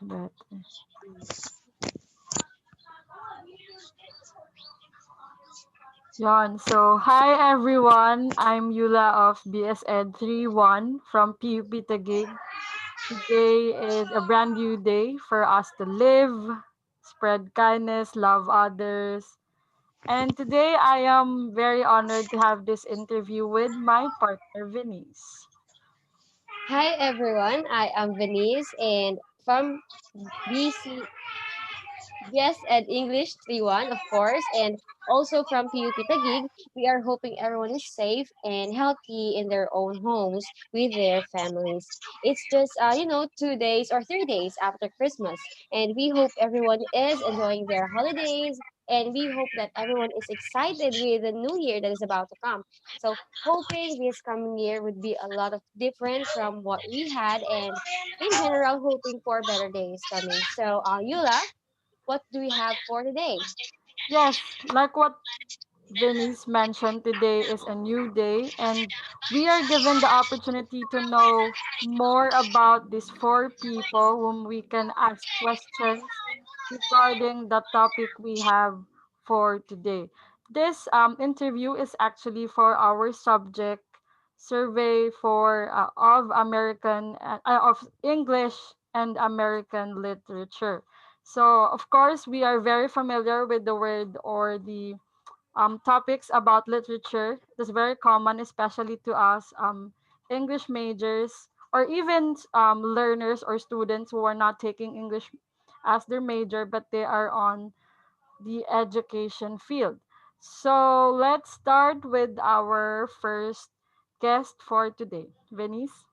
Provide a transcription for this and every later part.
Better. Yon. So, hi everyone. I'm Yula of BS Ed 31 from PUP Taguig. Today is a brand new day for us to live, spread kindness, love others. And today I am very honored to have this interview with my partner, Venice. Hi everyone, I am Venice and from BC Yes, and English 3-1, of course, and also from PUP Taguig, we are hoping everyone is safe and healthy in their own homes with their families. It's just, 2 days or 3 days after Christmas, and we hope everyone is enjoying their holidays, and we hope that everyone is excited with the new year that is about to come. So, hoping this coming year would be a lot of different from what we had, and in general, hoping for better days coming. So, Yula, what do we have for today? Yes, like what Venice mentioned, today is a new day, and we are given the opportunity to know more about these four people whom we can ask questions regarding the topic we have for today. This interview is actually for our subject survey for of English and American literature. So, of course, we are very familiar with the word or the topics about literature. That's very common, especially to us English majors or even learners or students who are not taking English as their major, but they are on the education field. So let's start with our first guest for today, Venice.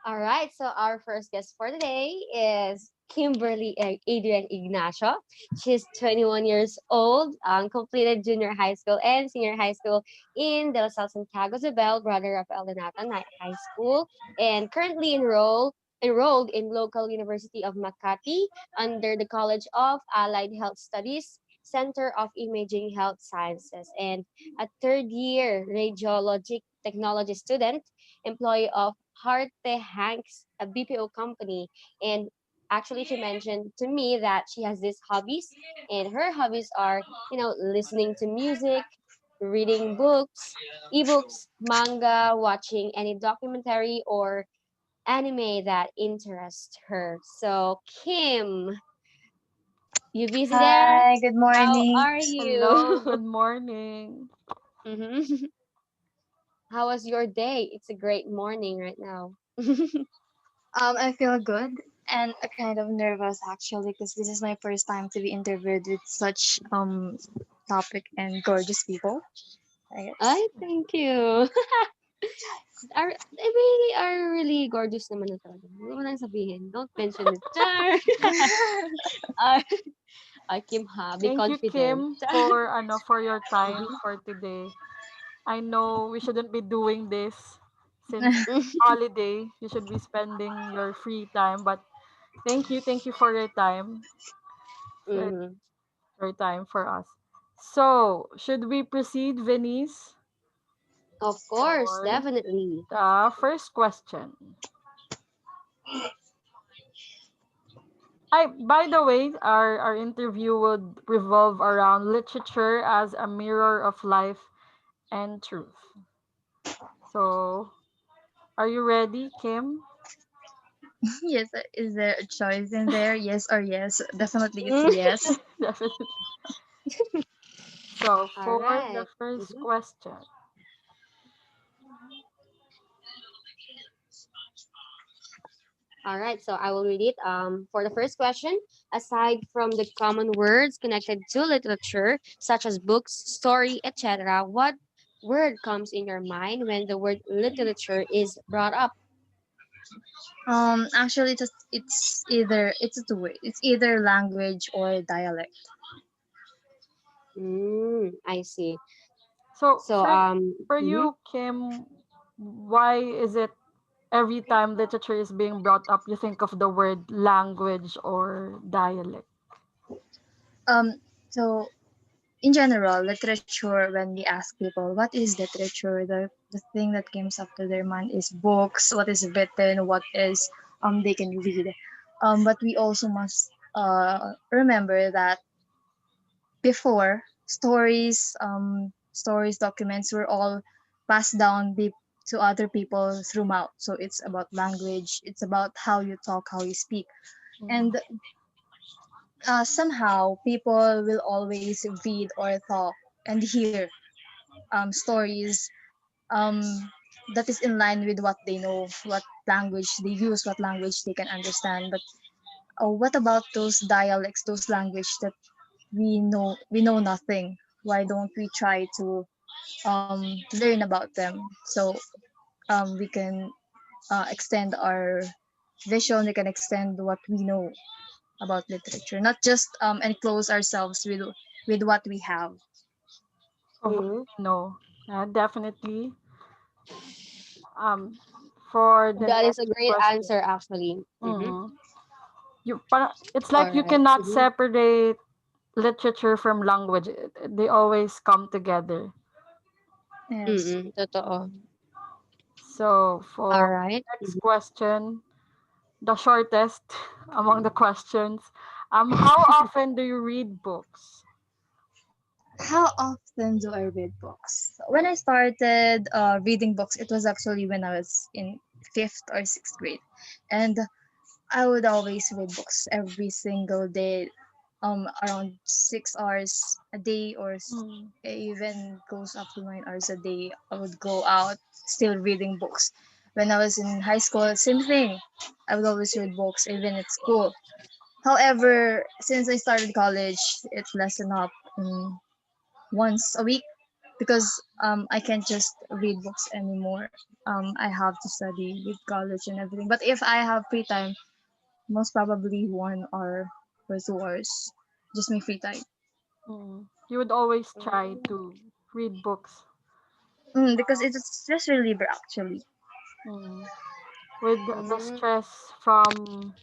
All right, so our first guest for today is Kimberly Adrian Ignacio. She's 21 years old, completed junior high school and senior high school in De La Salle Santiago Zobel, brother of Eldonata High School, and currently enrolled in local University of Makati under the College of Allied Health Studies, Center of Imaging Health Sciences, and a third year radiologic technology student, employee of Harte Hanks, a BPO company. And actually, she mentioned to me that she has these hobbies, and her hobbies are, listening to music, reading books, ebooks, manga, watching any documentary or anime that interests her. So, Kim, you busy there? Hi, good How morning. are Hello, you? good morning. hmm How was your day? It's a great morning right now. I feel good and a kind of nervous actually because this is my first time to be interviewed with such topic and gorgeous people. I guess. I thank you. They really are really gorgeous naman na talaga. Huwag mo nang sabihin. Don't mention it. Char! Ay, Kim ha. Be Thank you, confident. Kim, Char! for your time Mhm. for today. I know we shouldn't be doing this since it's holiday. You should be spending your free time. But thank you for for Mhm. your time for us. So, should we proceed, Venice, Of course, for definitely. the first question? By the way, our interview would revolve around literature as a mirror of life and truth. So, are you ready, Kim? Yes, is there a choice in there? Yes or yes? Definitely it's Mm. yes. Definitely. So, All for the right. first Mhm. question, All right, so I will read it. For the first question, aside from the common words connected to literature, such as books, story, etc., what word comes in your mind when the word literature is brought up? Actually it's a two way. It's either language or dialect. I see. so So, for mhm. you, Kim, why is it every time literature is being brought up, you think of the word language or dialect? Um, so in general, literature, when we ask people what is literature, the thing that comes up to their mind is books, what is written, what is they can read. But we also must remember that before stories documents were all passed down to other people through mouth. So it's about language, it's about how you talk, how you speak. Mm. And somehow people will always read or talk and hear stories um, that is in line with what they know, what language they use, what language they can understand. But what about those dialects, those language that we know nothing? Why don't we try to learn about them so we can extend our vision, we can extend what we know about literature, not just enclose ourselves with what we have. Of what Mm-hmm. we know. Definitely. Um, for the That is a next great question. answer, actually. Mm-hmm. Mm. It's All like you right. cannot Mm-hmm. separate literature from language. They always come together. Yes. Mm-mm. Totoo. So All for right. next question, the shortest among the questions, how often do you read books? How often do I read books? When I started reading books, it was actually when I was in fifth or sixth grade, and I would always read books every single day, around 6 hours a day, or Mm. it even goes up to 9 hours a day. I would go out still reading books. When I was in high school, same thing. I would always read books, even at school. However, since I started college, it's lessened up once a week because I can't just read books anymore. I have to study with college and everything. But if I have free time, most probably 1 hour or 2 hours, just my free time. Mm. You would always try Mm-hmm. to read books. Because it's stress reliever actually. Mm. With the Mm-hmm. stress from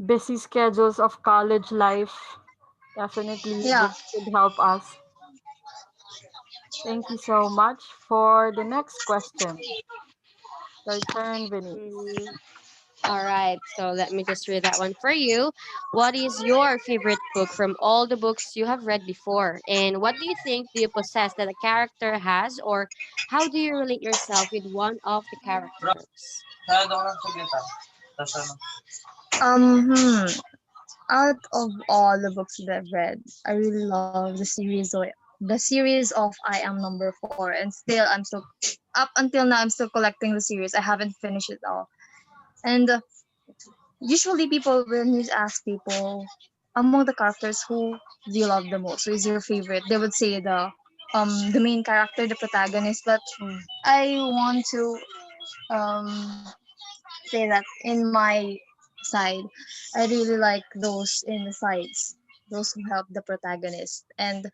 busy schedules of college life, definitely Yeah. books could help us. Thank you so much. For the next question, your turn, Venice. Mm-hmm. All right. So let me just read that one for you. What is your favorite book from all the books you have read before? And what do you think do you possess that a character has, or how do you relate yourself with one of the characters? Hmm. Out of all the books that I've read, I really love the series of I Am Number Four, and still I'm still up until now I'm still collecting the series. I haven't finished it all, and usually people when you ask people among the characters who do you love the most, who is your favorite, they would say the main character, the protagonist. But Mm. I want to say that in my side, I really like those in the sides, those who help the protagonist. And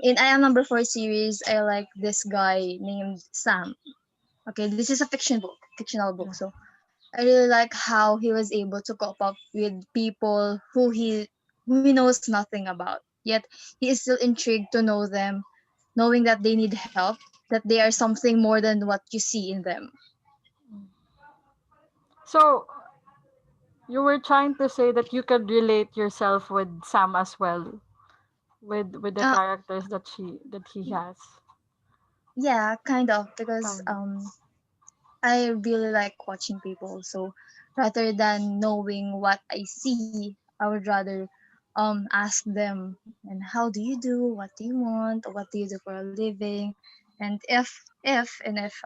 in I Am Number Four series, I like this guy named Sam. Okay, this is a fictional book. Yeah. So I really like how he was able to cope up with people who he knows nothing about. Yet he is still intrigued to know them, knowing that they need help, that they are something more than what you see in them. So you were trying to say that you could relate yourself with Sam as well, with the Uh, characters that he has. yeah, kind of, because Kind of. I really like watching people. So rather than knowing what I see, I would rather ask them, and how do you do? What do you want? Or what do you do for a living? And if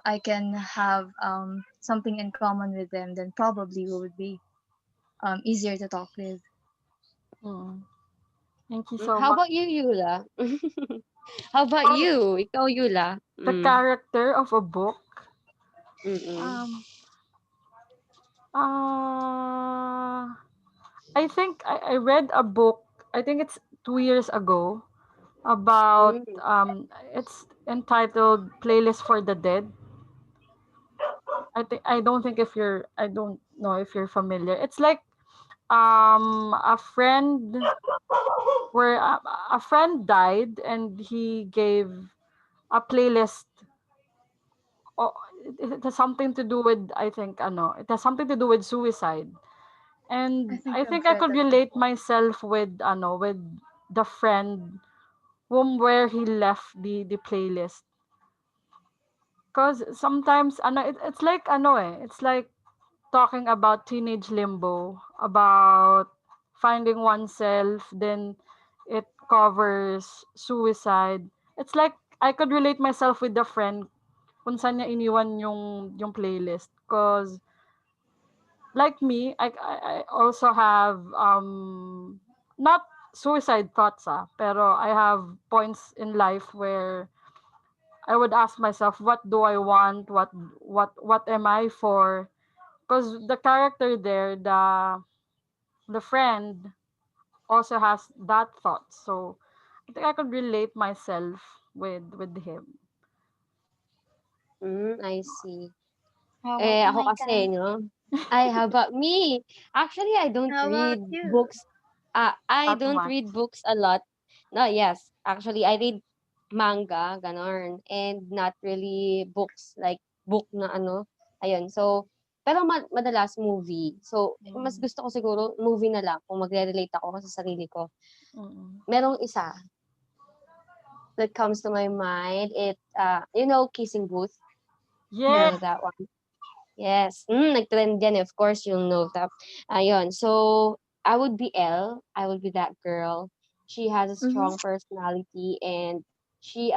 I can have something in common with them, then probably we would be easier to talk with. Mm. Thank you Mm, so how much. about you, Yula? How about For you? Ikaw, Yula. the Mm. character of a book, Mm-mm. um, uh, I think I read a book. I think it's 2 years ago about Mm. it's entitled Playlist for the Dead. I don't think if you're I don't know if you're familiar. It's like a friend where a friend died and he gave a playlist. Oh, it has something to do with, I think, it has something to do with suicide. I And think I I've think I read could that relate before. myself with the friend where he left the playlist. Cause sometimes it's like it's like talking about teenage limbo, about finding oneself, then it covers suicide. It's like I could relate myself with the friend kung saan niya iniwan yung playlist. Cause like me, I also have not suicide thoughts pero I have points in life where I would ask myself, what do I want? What am I for? Because the character there, the friend, also has that thought. So I think I could relate myself with him. I see. How about you, Ako kasi, Micah? 'no? Ay, how about me? Actually, I don't How about read you? books. I Not don't much. read books a lot. No, yes. Actually, I read manga, gano'n, and not really books, like book na ano, ayun. So, pero madalas movie. So, mas Mm, gusto ko siguro movie na lang kung magre-relate ako sa sarili ko. mm. Merong isa that comes to my mind. Kissing Booth. You Yeah. know that one? Yes. Nag-trend yan, of course, you'll know that. Ayun. So, I would be Elle. I would be that girl. She has a Mm-hmm. strong personality and she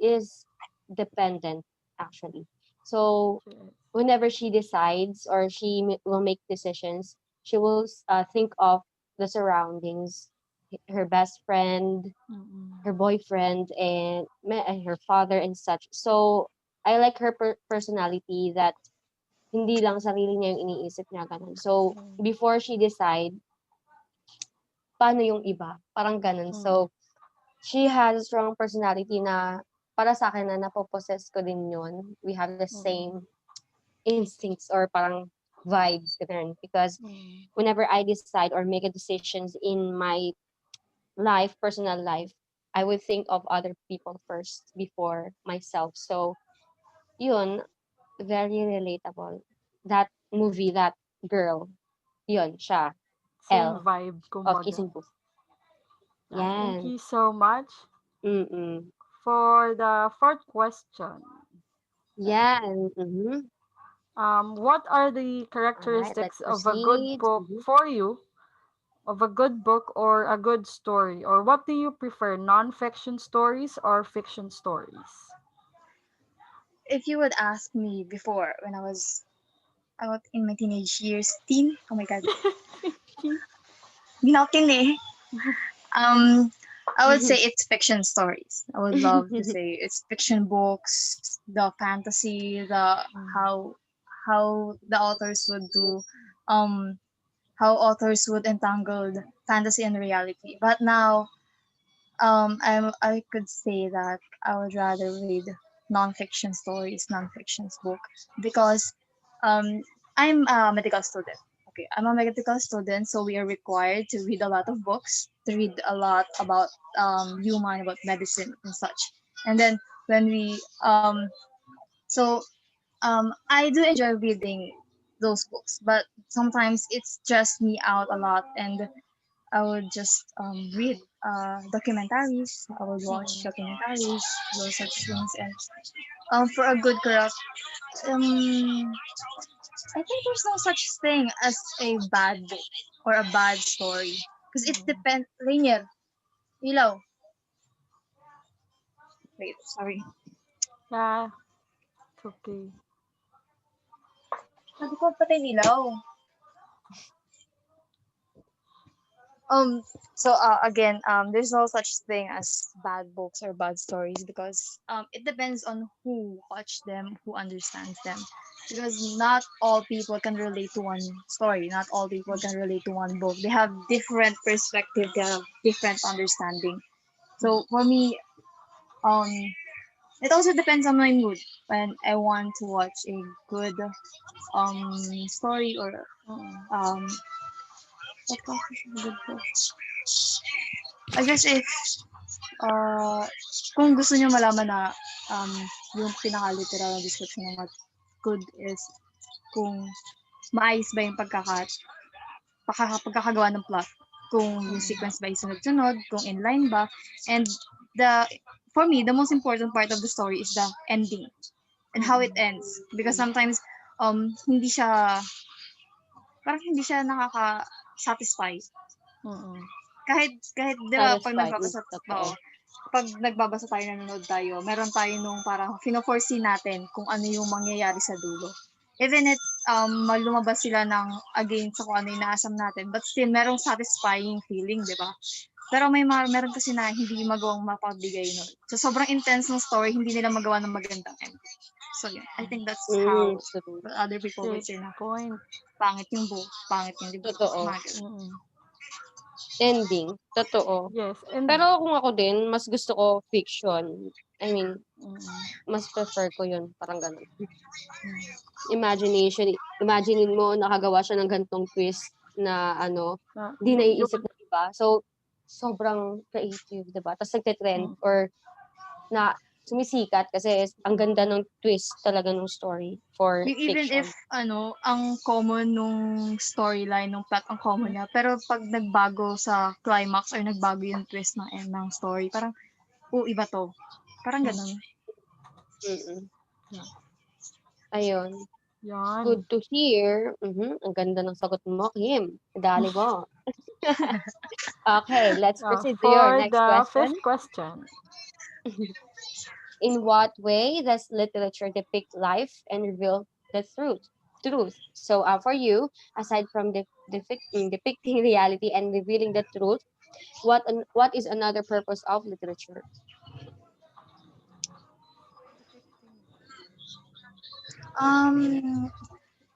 is dependent, actually. So, Yes. whenever she decides or will make decisions, she will think of the surroundings, her best friend, Mm-mm. her boyfriend, and her father and such. So, I like her personality that hindi lang sarili niya yung iniisip niya, gano'n. So, Mm, before she decide, paano yung iba? Parang gano'n. mm, So, she has a strong personality na para sa'kin na napo-possess ko din yun. We have the mm, same instincts or parang vibes, gano'n. Because mm, whenever I decide or make a decisions in my life, personal life, I would think of other people first before myself. So, yun, very relatable. That movie, that girl, yun, siya. same L vibe, of kumbaga. Kissing Booth. Thank Yan. you so much Mm. for the fourth question. Yan. Mhm. What are the Alright, let's characteristics of a good proceed. book Mhm. for you? Of a good book or a good story? Or what do you prefer, non-fiction stories or fiction stories? If you would ask me before when I was out in my teenage years, teen. Oh my god, ginatin eh. Um, I would say it's fiction stories. I would love to say it's fiction books, the fantasy, the Mm, how how the authors would do, um, how authors would entangle the fantasy and reality. But now, I could say that I would rather read nonfiction stories, nonfiction book, because um, I'm a medical student. Okay, I'm a medical student, so we are required to read a lot of books, to read a lot about human, about medicine and such. And then when we so I do enjoy reading those books, but sometimes it stressed me out a lot, and I would just read documentaries. I would watch mm, documentaries, those such things. And for a good girl, I think there's no such thing as a bad book or a bad story because it mm. depends. Rainier, ilaw. Wait, sorry. Yeah, it's okay. Sabi ko patay nilaw. Um. Again, there's no such thing as bad books or bad stories because it depends on who watch them, who understands them. Because not all people can relate to one story. Not all people can relate to one book. They have different perspective. They have different understanding. Mm, So for me, um, it also depends on my mood when I want to watch a good story or mm, um what constitutes a good book. I guess if kung gusto niyo malaman na um, yung pinaka-literal description ng what good is, kung maayos ba yung pagkakat, pagkakagawa ng plot. Kung yung sequence ba ay sunod-sunod, kung inline ba. And for me, the most important part of the story is the ending and how it ends. Because sometimes, hindi siya, parang hindi siya nakaka-satisfy. Kahit, di ba, pag Satisfied. nagbabasa, Totoo. pag nagbabasa tayo, nanonood tayo, meron tayo nung parang fino-foresee natin kung ano yung mangyayari sa dulo. Even if lumabas sila ng against sa kung ano yung inaasam natin, but still, merong satisfying feeling, di ba? Pero meron kasi na hindi magawang mapagbigay nun. So, sobrang intense ng story, hindi nila magawa ng magandang end. So, yeah, I think that's how True. other people would Great say na point. pangit yung book, pangit yung libro. Totoo. Mga ganun. Mm. Ending. Totoo. Yes, and Pero kung ako din, mas gusto ko fiction. I mean, mm, mas prefer ko yun. Parang ganun. Imaginein mo, nakagawa siya ng gantong twist na di you naiisip ng iba. So, sobrang creative, diba? Tapos nagtitrend or na sumisikat kasi ang ganda ng twist talaga ng story for Even fiction. if, ang common nung storyline, nung plot, ang common niya, pero pag nagbago sa climax or nagbago yung twist ng end ng story, parang, iba to. Parang ganun. Mm-mm. Yeah. Ayun. Yan. Good to hear. Ang ganda ng sagot mo, Kim. Dali mo. Okay, let's proceed to your For next the question. fifth question. In what way does literature depict life and reveal the truth? So, for you, aside from depicting reality and revealing the truth, what is another purpose of literature?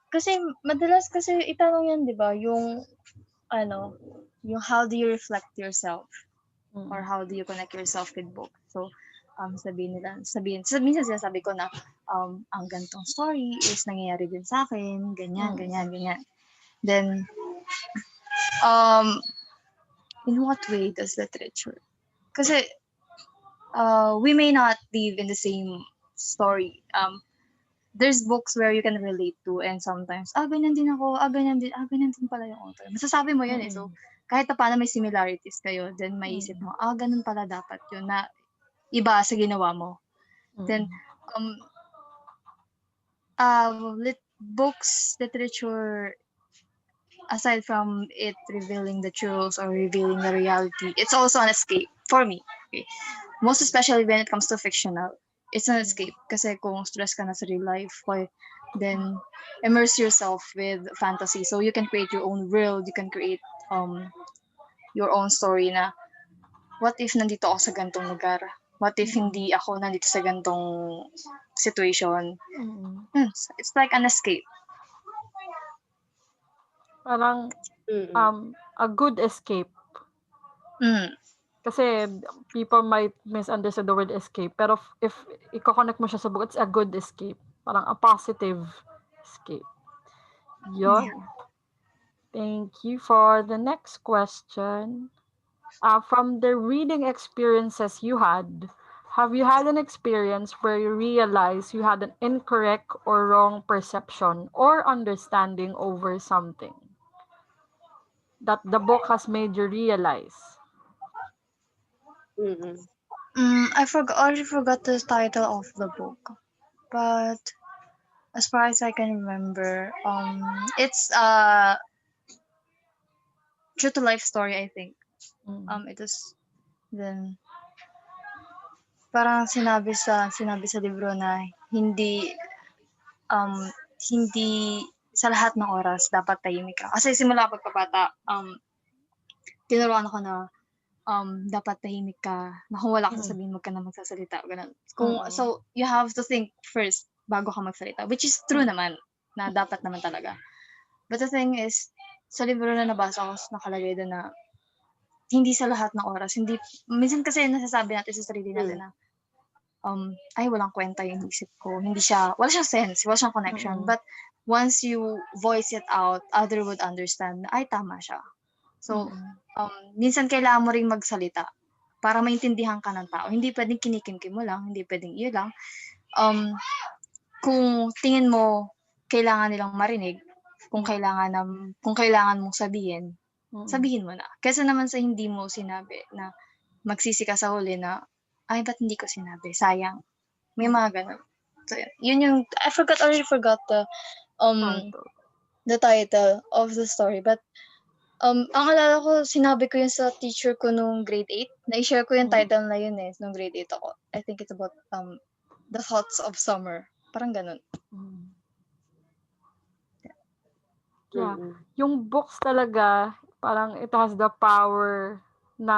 Kasi madalas kasi itanong yan, di ba? Yung how do you reflect yourself? Or how do you connect yourself with book? So, minsan sinasabi ko na, ang gantong story is nangyayari din sa akin, ganyan. Then, in what way does literature? Kasi, we may not live in the same story. There's books where you can relate to, and sometimes, ganyan din ako, ganyan din pala yung author. Masasabi mo yun eh. So, kahit pa paano may similarities kayo, then maisip mo, ganun pala dapat yun na iba sa ginawa mo. Then, literature, aside from it revealing the truths or revealing the reality, it's also an escape for me. Okay? Most especially when it comes to fictional. It's an escape. Kasi kung stress ka na sa real life, then immerse yourself with fantasy. So you can create your own world. You can create your own story na, what if nandito ako sa gantong lugar? What if hindi ako nandito sa gantong situation? It's like an escape. Parang a good escape. Kasi people might misunderstand the word escape. Pero if i-connect mo siya sa book, it's a good escape. Parang a positive escape. Yun. Yeah. Thank you. For the next question. From the reading experiences you had, have you had an experience where you realized you had an incorrect or wrong perception or understanding over something that the book has made you realize? I already forgot the title of the book, but as far as I can remember, it's a true to life story, I think. It is then parang sinabi sa libro na hindi sa lahat ng oras dapat tahimik ka. Kasi simula pagkabata, tinuruan ako na dapat tahimik ka, na kung wala kang sasabihin, wag ka na magsasalita, ganun. So, you have to think first bago ka magsalita, which is true naman, na dapat naman talaga. But the thing is, sa libro na nabasa ko, nakalagay doon na hindi sa lahat ng oras, minsan kasi nasasabi natin sa sarili natin na, walang kwenta yung isip ko, wala siyang sense, wala siyang connection. But once you voice it out, other would understand na, tama siya. So, minsan kailangan mo ring magsalita para maintindihan ka ng tao. Hindi pwedeng kinikimkim mo lang, hindi pwedeng iyo lang. Kung tingin mo kailangan nilang marinig, kung kailangan mong sabihin, Mm. sabihin mo na. Kaysa naman sa hindi mo sinabi na magsisi ka sa huli na, ay, ba't hindi ko sinabi? Sayang. May mga ganun. So, yun yung, already forgot Title. the title of the story. But, ang alala ko, sinabi ko yun sa teacher ko nung grade 8. Na-share ko yung title na yun nung grade 8 ako. I think it's about, The Thoughts of Summer. Parang ganun. Mm. Yeah. Mm-mm. Yung books talaga, parang it has the power na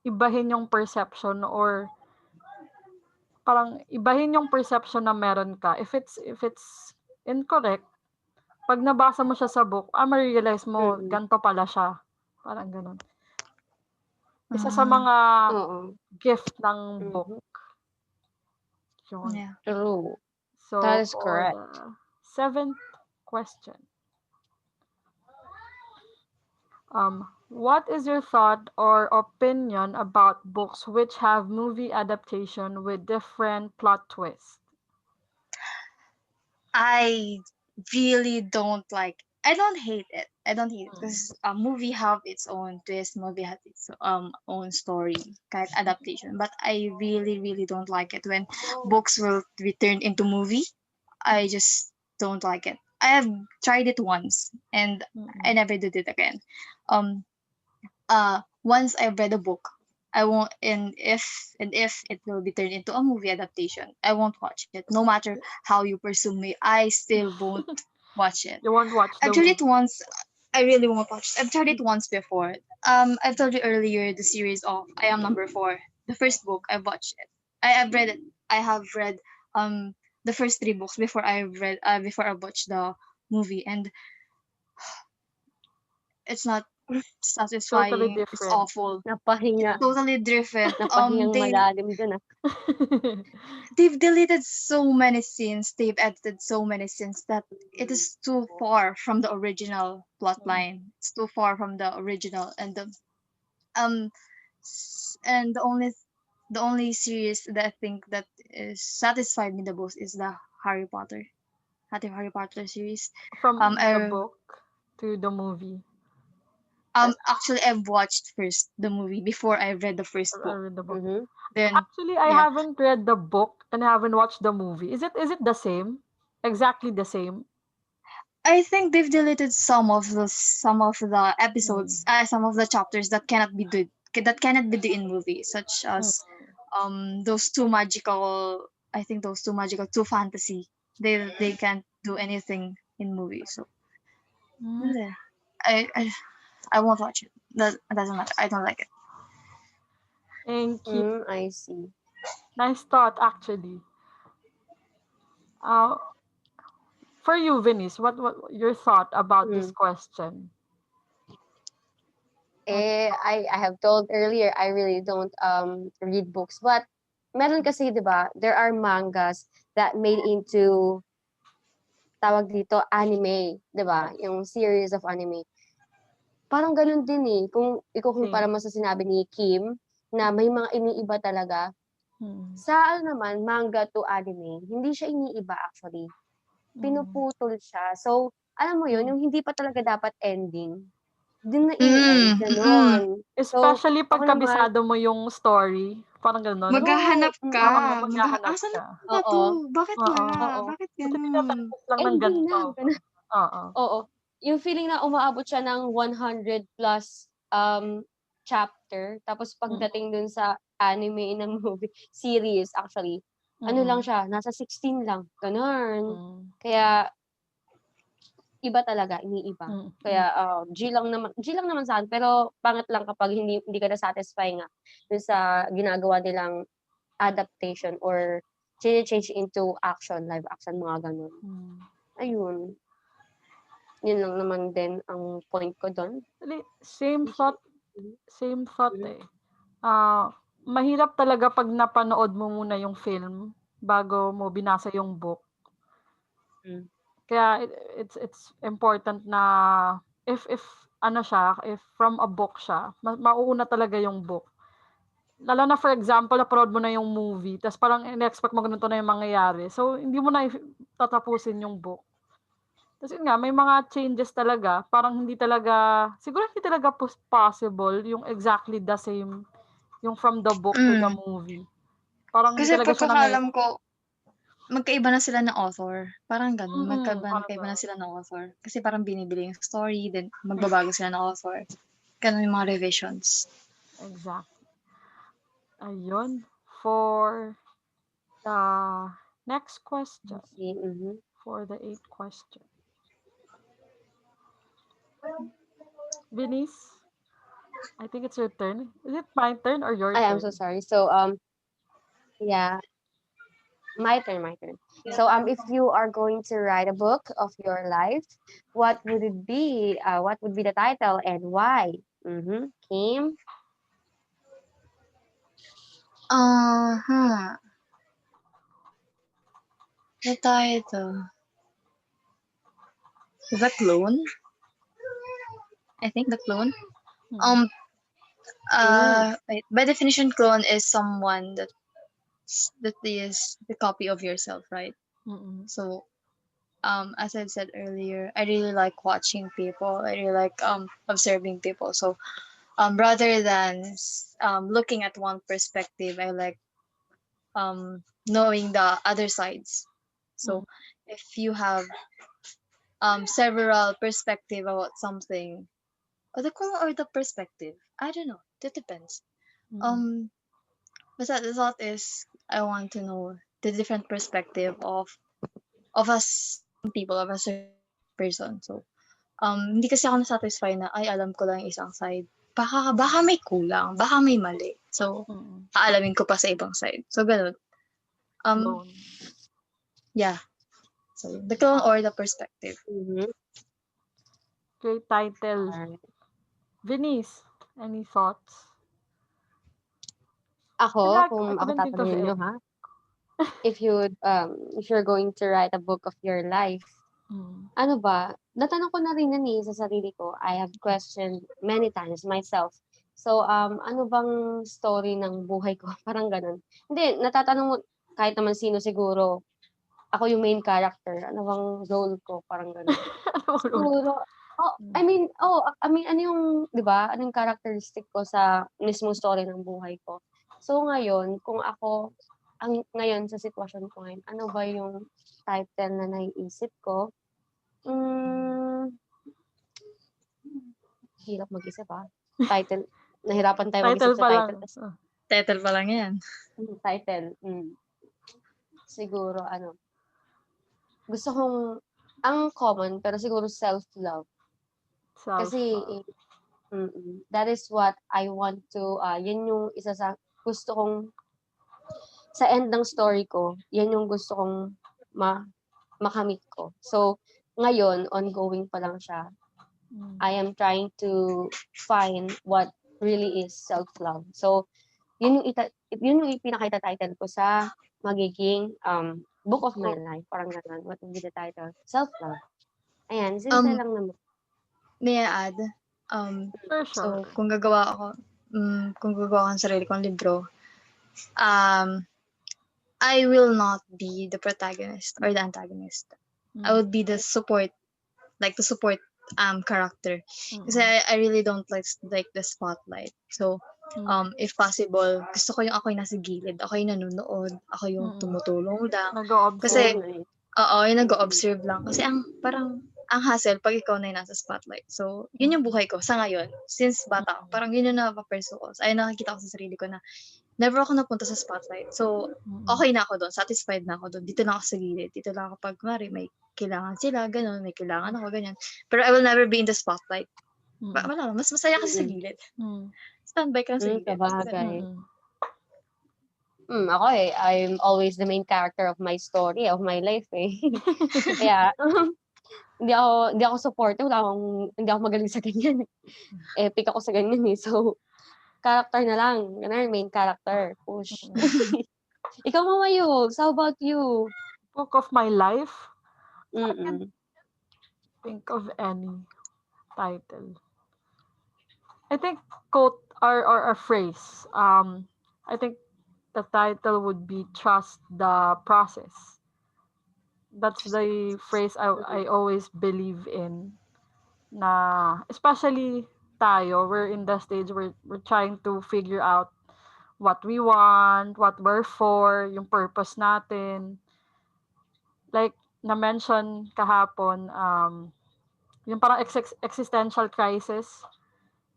ibahin yung perception or parang ibahin yung perception na meron ka. If it's incorrect, pag nabasa mo siya sa book, ma-realize mo, Mm-mm. ganito pala siya. Parang ganun. Isa sa mga Oo. gift ng book. Mhm. Yun. Yeah. True. So, That is for correct. the 7th question. What is your thought or opinion about books which have movie adaptation with different plot twists? I really don't like. I don't hate it. I don't hate it because a movie have its own twist. Movie has its own story, kind of adaptation. But I really, really don't like it when books will be turned into movie. I just don't like it. I have tried it once and I never did it again. Once I read a book, I won't, and if it will be turned into a movie adaptation, I won't watch it. No matter how you pursue me, I still won't watch it. You won't watch the I've tried movie. it once. I really won't watch it. I've tried it once before. I've told you earlier the series of I Am Number Four. The first book I've watched it. I've read it. I have read the first three books before I watched the movie, and it's not Totally satisfying. It's different. awful. Napahinga. Totally different. Napahingang malalim dun ah. They've deleted so many scenes. They've edited so many scenes that it is too far from the original plot line. It's too far from the original, and um and the only series that I think that is satisfied me the most is the Harry Potter series. From the I book to the movie. actually I've watched first the movie before I read the first I book. read the book. Mhm. Then Actually, I yeah, haven't read the book and I haven't watched the movie. Is it the same? Exactly the same? I think they've deleted some of the episodes, some of the chapters that cannot be done in movies, such Mm. as those two magical. I think those two magical, two fantasy. They can't do anything in movies. So Mm. yeah, I won't watch it. That doesn't matter. I don't like it. Thank you. I see. Nice thought, actually. Uh, for you, Venice, what your thought about this Mm. question? I have told earlier I really don't read books, but meron kasi 'di ba? There are mangas that made into tawag dito anime, 'di ba? Yung series of anime. Parang ganun din eh. Kung ikukumpara Same. mo sa sinabi ni Kim na may mga iniiba talaga. Mm. Sa naman manga to anime, hindi siya iniiba actually. Pinuputol siya. So, alam mo yun, yung hindi pa talaga dapat ending, dun na ini-end, gano'n. So, Especially ako pag naman kabisado mo yung story, parang gano'n. Maghahanap ka. Oo, mm, maghahanap Asan ka. na oo, to? Bakit Oo. wala? oo, Bakit Kasi ganun? tinatapos lang ng ending ganito. na, gano'n. Oo. Oo. Yung feeling na umaabot siya ng 100 plus chapter, tapos Mm. pagdating dun sa anime ng movie, series actually, ano lang Mm. siya, nasa 16 lang, gano'n. Mm. Kaya, iba talaga, iniiba. Mm. Kaya G lang naman sa'kin, pero pangit lang kapag hindi ka na-satisfy nga dun sa ginagawa nilang adaptation or chine-change into action, live action, mga gano'n. Mm. Ayun. Yun lang naman din ang point ko dun. Actually, same thought Mhm. eh. Mahirap talaga pag napanood mo muna yung film bago mo binasa yung book. Mm. Kaya it's important na if ano siya, if from a book siya, mauuna talaga yung book. Lalo na for example, napanood mo na yung movie, tapos parang in-expect mo ganito na yung mangyayari. So, hindi mo na tatapusin yung book. Tapos yun nga, may mga changes talaga. Parang hindi talaga, siguro hindi talaga possible yung exactly the same, yung from the book to the Mm. movie. Parang hindi Kasi talaga siya pagkakaalam ko, magkaiba na sila ng author. Parang ganun, parang magkaiba na gano'n. sila ng author. Kasi parang binibili yung story, then magbabago sila ng author. Ganun yung mga revisions. Exact. Ayun. For the next question. See, mhm. For the eighth question. Venice, I think it's your turn. Is it my turn or your I'm so turn? sorry. So, yeah, my turn. So, if you are going to write a book of your life, what would it be? What would be the title and why? Mm-hmm. Kim? Uh-huh. The title. The Clone? I think The Clone. Hmm. Um, Mm, wait, by definition, clone is someone that is the copy of yourself, right? Mm-mm. So, as I said earlier, I really like watching people. I really like observing people. So, rather than looking at one perspective, I like knowing the other sides. Mm. So, if you have several perspective about something, or the clone or the perspective, I don't know. That depends. Mm. Um, but the thought is I want to know the different perspective of us people, of a certain person. So, hindi kasi ako na-satisfy na, ay, alam ko lang yung isang side. Baka may kulang, baka may mali. So, Mm. aalamin ko pa sa ibang side. So, ganun. Um, Clone. yeah. So, the clone or the perspective. mm-hmm. Okay, title. All right. Venice, any thoughts? Kung Ako ako din dito sa tatanungin nyo, end. ha? If you're going to write a book of your life, Mm. ano ba, natanong ko na rin yan sa sarili ko. I have questioned many times myself. So, ano bang story ng buhay ko? Parang ganun. Hindi, natatanong mo, kahit naman sino siguro, ako yung main character, ano bang role ko? Parang ganun. Ano ang role ko? Siguro, Mm. ano yung, di ba, ano yung characteristic ko sa mismong story ng buhay ko? So, ngayon, kung ako, ngayon sa sitwasyon ko ngayon, ano ba yung title na naiisip ko? Hmm, hirap mag-isip, Title, nahirapan tayo mag-isip Title sa pa lang. title kasi Title pa lang yan. title, siguro ano, gusto kong ang common pero siguro self-love. Kasi, Self-love. that is what I want to, yun yung isa sa gusto kong sa end ng story ko, yan yung gusto kong ma makamit ko. So, ngayon ongoing pa lang siya. Mm. I am trying to find what really is self-love. So, yun yung ipinakita-title ko sa magiging, book of my Book. life, parang gano'n. What will be the title? Self-love. Ayan, simple Um, lang naman. may I add? For So, sure. kung gagawa ako ng sarili kong libro, um, I will not be the protagonist or the antagonist. I Mm. would be the support, like the support character. Kasi Mm. I really don't like the spotlight. So, Mm. if possible, gusto ko yung ako yung nasa gilid, ako yung nanonood, ako yung Mm. tumutulong lang. Nag-o-observe. Kasi, Nice. oo, yung nag-observe lang. Kasi ang hassle pag ikaw na yung nasa spotlight. So, yun yung Mm. buhay ko sa ngayon. Since bata ako, parang yun yung napaperso ko. Ay, nakikita ko sa sarili ko na never ako napunta sa spotlight. So, Mm. okay na ako doon. Satisfied na ako doon. Dito na ako sa gilid. Dito lang ako pag, kunwari, may kailangan sila, ganun. May kailangan ako, ganyan. Pero I will never be in the spotlight. Mm. Wala, mas masaya kasi sa Mm. gilid. Mm. Standby ka lang sa gilid. Basta ganun. Sabagay. Mm. Ako I'm always the main character of my story, of my life, eh. Kaya, hindi ako supportive, hindi ako magaling sa ganyan, eh. Epic ako sa ganyan, eh. So, character na lang, gano'n, main character, push. Mm. Ikaw Mama Yugs, how about you? Book of my life. I can't Mm. think of any title. I think quote or a phrase. I think the title would be trust the process. That's the phrase I always believe in. Na, especially tayo, we're in the stage where we're trying to figure out what we want, what we're for, yung purpose natin. Like, na-mention kahapon, yung parang existential crisis,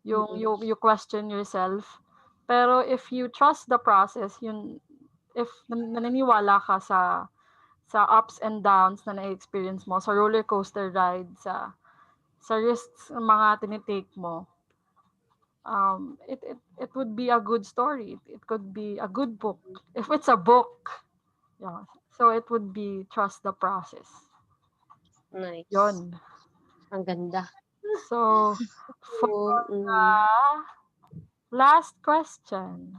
yung Mm-mm. you question yourself. Pero if you trust the process, yun, if naniniwala ka sa ups and downs na na-experience mo, sa roller coaster ride, sa risks ng mga tinitake mo, it would be a good story. It could be a good book. If it's a book, yeah. So it would be trust the process. Nice. Yon. Ang ganda. So for So, last question.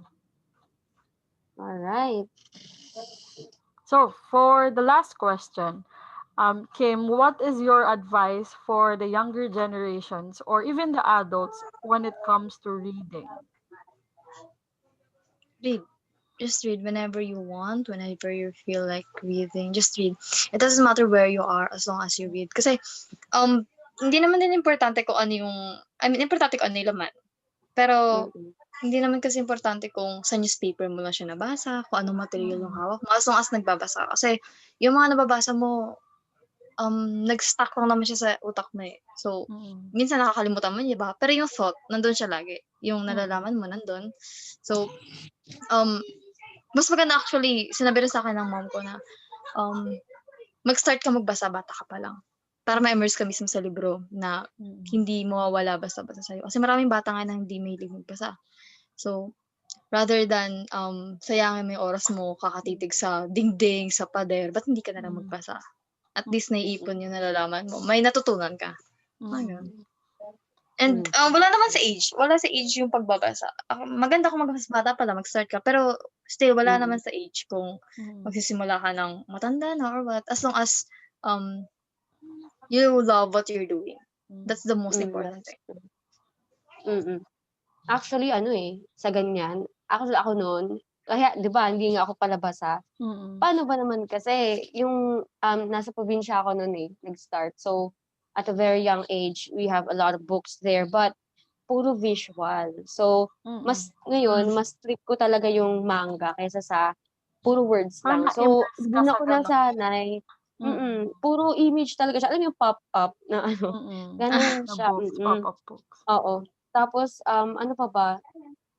all right. So for the last question, Kim, what is your advice for the younger generations or even the adults when it comes to reading? Read. Just read whenever you want, whenever you feel like reading. Just read. It doesn't matter where you are as long as you read. Kasi, hindi naman din importante kung ano yung, I mean, importante kung ano yung laman. Pero, Mm-mm. hindi naman kasi importante kung sa newspaper mo lang siya nabasa, kung anong material yung Mm. hawak mo, as long as nagbabasa ka. Kasi, yung mga nababasa mo, nag-stuck lang naman siya sa utak mo eh. So, Mm. minsan nakakalimutan mo, di ba? Pero yung thought, nandun siya lagi. Yung Mm. nalalaman mo, nandun. So, mas maganda actually, sinabi rin sa akin ng mom ko na, mag-start ka magbasa, bata ka pa lang. Para ma-immerse ka mismo sa libro na Mm. hindi mawawala basta-basta sa'yo. Kasi maraming bata nga na hindi mahilig magbasa. So, rather than sayangin mo yung oras mo kakatitig sa dingding, sa pader, ba't hindi ka na lang Mm. magbasa? At least naiipon yung nalalaman mo. May natutunan ka. Ano? Mm. And Mm. wala naman sa age. Wala sa age yung pagbabasa. Maganda kung magbasa bata pala, mag-start ka. Pero still, wala Mm. naman sa age kung Mm. magsisimula ka ng matanda na or what. As long as you love what you're doing. That's the most important That's thing. true. Mm-mm. Actually, sa ganyan, ako noon, kaya, di ba, hindi nga ako palabasa. Mm. Paano ba naman kasi, yung, nasa probinsya ako noon nag-start. So, at a very young age, we have a lot of books there, but puro visual. So, Mm. ngayon, mas trip ko talaga yung manga kaysa sa puro words Para lang. So, ma-immerse ka doon sa ako gano'n. nasanay. Mm. Puro image talaga siya. Alam mo yung pop-up na Mm. ganun Na siya. books, pop-up books. Oo. Tapos, ano pa ba?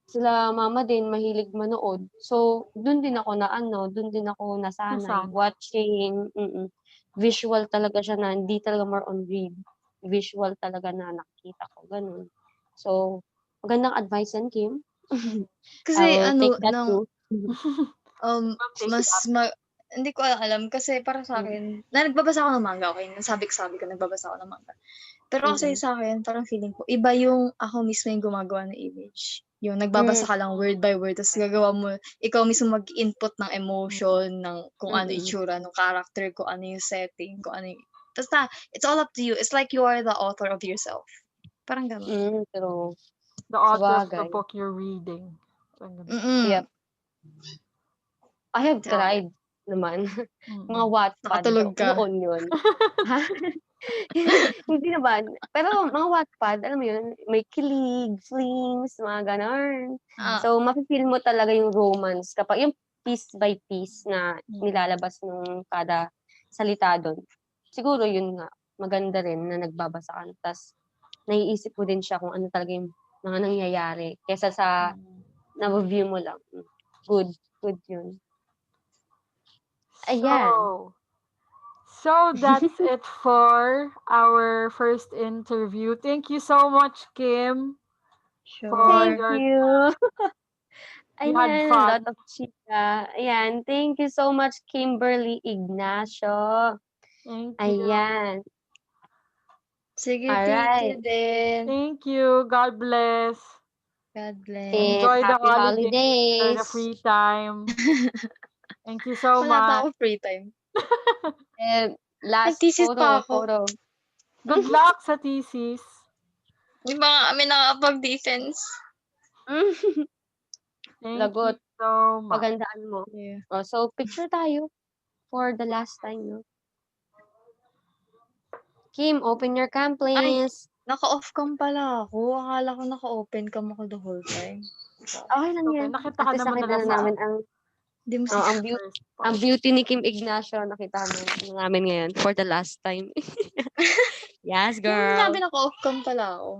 Sila mama din mahilig manood. So, dun din ako dun din ako nasanay. Nasanay. Watching, visual talaga siya na hindi talaga more on read. Visual talaga na nakikita ko, ganun. So, magandang advice yan, Kim. I Kasi will take that nung too. Take mas that. hindi ko alam kasi para sa akin, na nagbabasa ako ng manga, okay? Sabi ko nagbabasa ako ng manga. Pero kasi Mm. sa akin, parang feeling ko, iba yung ako mismo yung gumagawa ng image. Yung nagbabasa ka lang word by word, tapos gagawa mo, ikaw mismo mag-input ng emotion, ng kung ano Mm. itsura ng character, kung ano yung setting, kung ano yung, basta, it's all up to you. It's like you are the author of yourself. Parang gano'n. True. The author of the Sabagay. book you're reading. Parang ganun. Mm-mm. Yep. I have Grabe. tried naman. Mga Mm. Wattpad. Nakatulog ka. Noon yun. Hindi naman. Pero mga Wattpad, alam mo yun, may kilig, flings, mga ganon. Ah, So, mafe-feel mo talaga yung romance kapag yung piece by piece na nilalabas nung kada salita doon. Siguro yun nga, maganda rin na nagbabasa ka. Tapos, naiisip mo din siya kung ano talaga yung mga nangyayari kesa sa na-review mo lang. Good. Good yun. Ayan. So that's it for our first interview. Thank you so much, Kim, for Thank sure. your you. you had Ayan, a lot fun. of chika. Ayan, thank you so much, Kimberly Ignacio. Thank you. Ayan. Sige, thank you Alright. din. Thank you. God bless. God bless. And Enjoy the happy holidays or the holidays. free time. Thank you so Wala pa much. ako free time. And last Nag-thesis pa ako. photo. Good luck sa thesis. Hindi ba kami nakakapag-defense? Thank Lagot. you so much. Pagandaan mo. Yeah. So, picture tayo for the last time, no? Kim, open your cam, Ay, please. naka-off cam pala ako. Akala ko naka-open cam ako the whole time. Okay lang Okay, yan. nakita At ka least naman nakita nila na sa namin ang, Di mo ang, first ang part. beauty ni Kim Ignacio. Nakita namin ngayon for the last time. Yes, Di mo sinabi girl. naka-off cam pala ako.